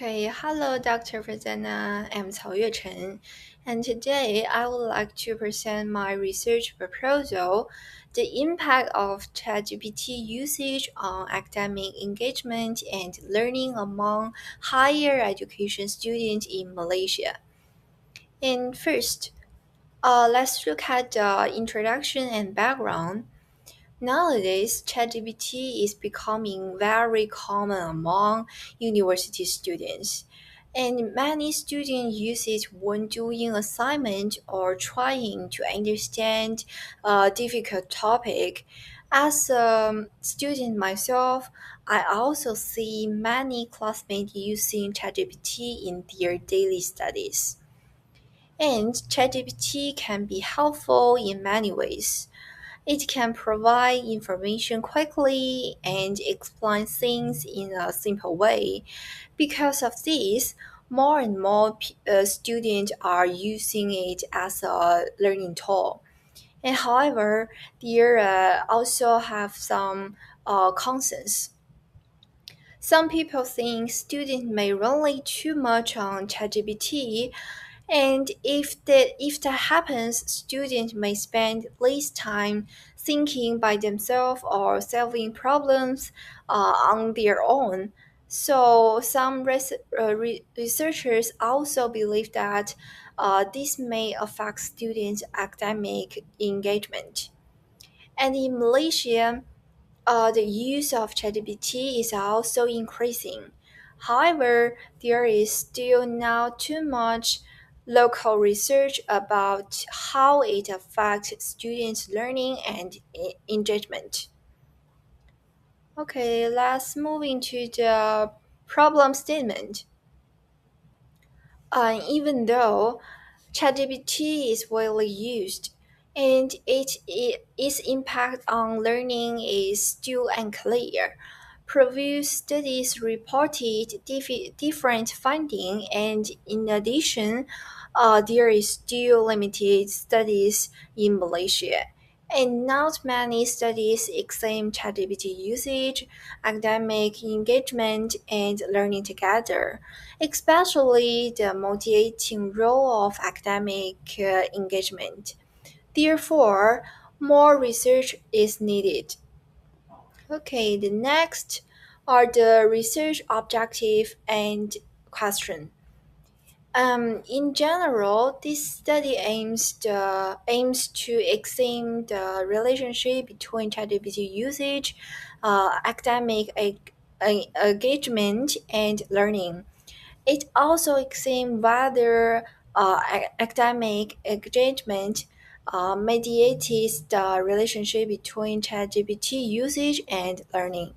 Okay, hello, Dr. Prasanna. I'm Cao Yuechen, and today I would like to present my research proposal, the impact of ChatGPT usage on academic engagement and learning among higher education students in Malaysia. And first, let's look at the introduction and background. Nowadays, ChatGPT is becoming very common among university students, and many students use it when doing assignment or trying to understand a difficult topic. As a student myself, I also see many classmates using ChatGPT in their daily studies. And ChatGPT can be helpful in many ways. It can provide information quickly and explain things in a simple way. Because of this, more and more students are using it as a learning tool. And however, there also have some concerns. Some people think students may rely too much on ChatGPT, and if that happens, students may spend less time thinking by themselves or solving problems on their own. So some researchers also believe that this may affect students' academic engagement. And in Malaysia, the use of ChatGPT is also increasing. However, there is still not too much local research about how it affects students' learning and engagement. Okay, let's move into the problem statement. Even though ChatGPT is widely used, and its impact on learning is still unclear. Previous studies reported different findings, and in addition, there is still limited studies in Malaysia. And not many studies examine ChatGPT usage, academic engagement, and learning together, especially the motivating role of academic engagement. Therefore, more research is needed. Okay, the next are the research objective and question. In general, this study aims to examine the relationship between ChatGPT usage, academic engagement, and learning. It also examines whether academic engagement mediates the relationship between ChatGPT usage and learning.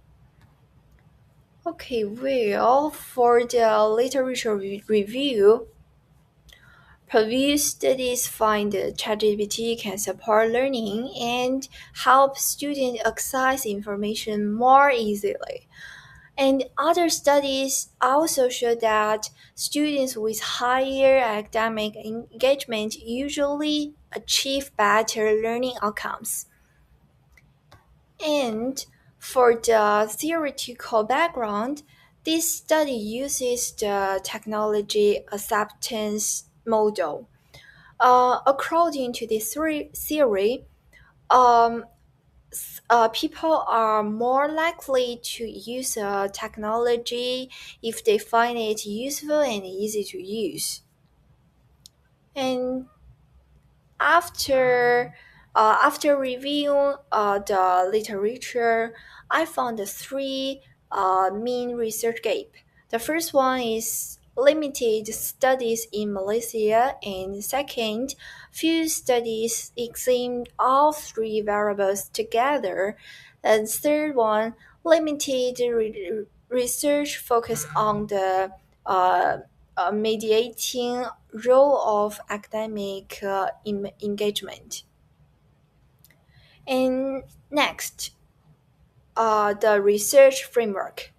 Okay, well, for the literature review, previous studies find that ChatGPT can support learning and help students access information more easily. And other studies also show that students with higher academic engagement usually achieve better learning outcomes. And for the theoretical background, this study uses the technology acceptance model. According to this theory, um, people are more likely to use a technology if they find it useful and easy to use. And after after reviewing the literature, I found the three main research gaps. The first one is limited studies in Malaysia, and second, few studies examined all three variables together, and third one, limited research focused on the uh, mediating role of academic engagement. And next, the research framework.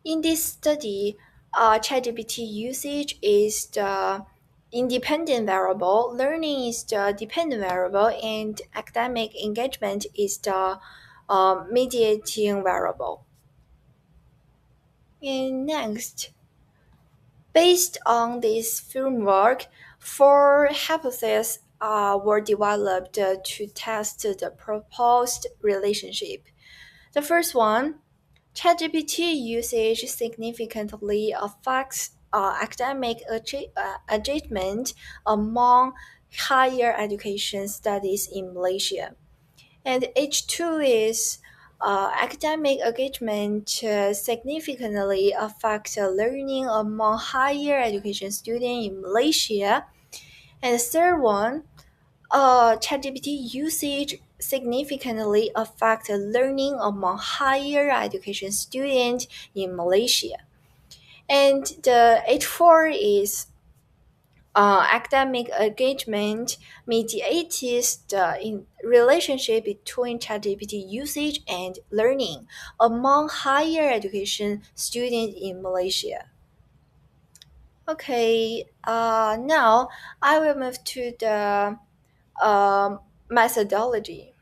In this study, ChatGPT usage is the independent variable, learning is the dependent variable, and academic engagement is the mediating variable. And next, Based on this framework, four hypotheses were developed to test the proposed relationship. The first one, ChatGPT usage significantly affects academic achievement among higher education studies in Malaysia. And H2 is academic engagement significantly affects learning among higher education students in Malaysia. And the third one, ChatGPT usage significantly affects learning among higher education students in Malaysia. And the H4 is academic engagement mediates the relationship between ChatGPT usage and learning among higher education students in Malaysia. Okay, now I will move to the methodology.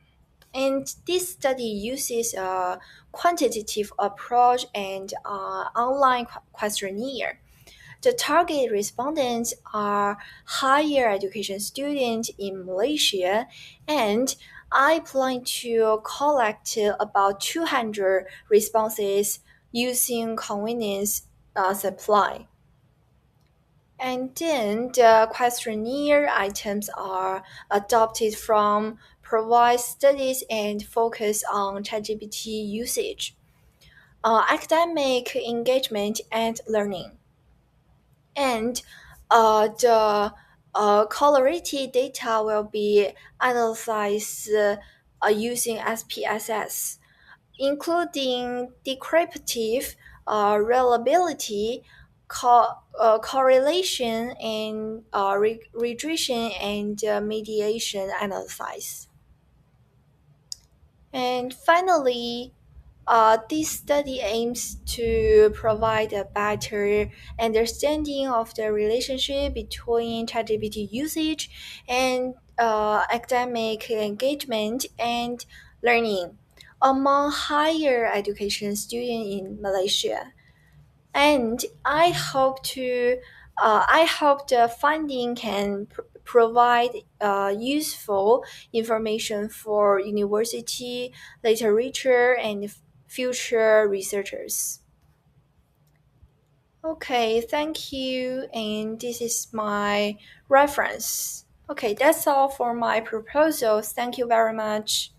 And this study uses a quantitative approach and online questionnaire. The target respondents are higher education students in Malaysia, and I plan to collect about 200 responses using convenience supply. And then the questionnaire items are adopted from provide studies and focus on ChatGPT usage, academic engagement, and learning. And the correlated data will be analyzed using SPSS, including decryptive, reliability, correlation, and regression and mediation analysis. And finally, this study aims to provide a better understanding of the relationship between ChatGPT usage and academic engagement and learning among higher education students in Malaysia. And I hope the finding can provide useful information for university literature and future researchers. Okay, thank you. And this is my reference. Okay, that's all for my proposals. Thank you very much.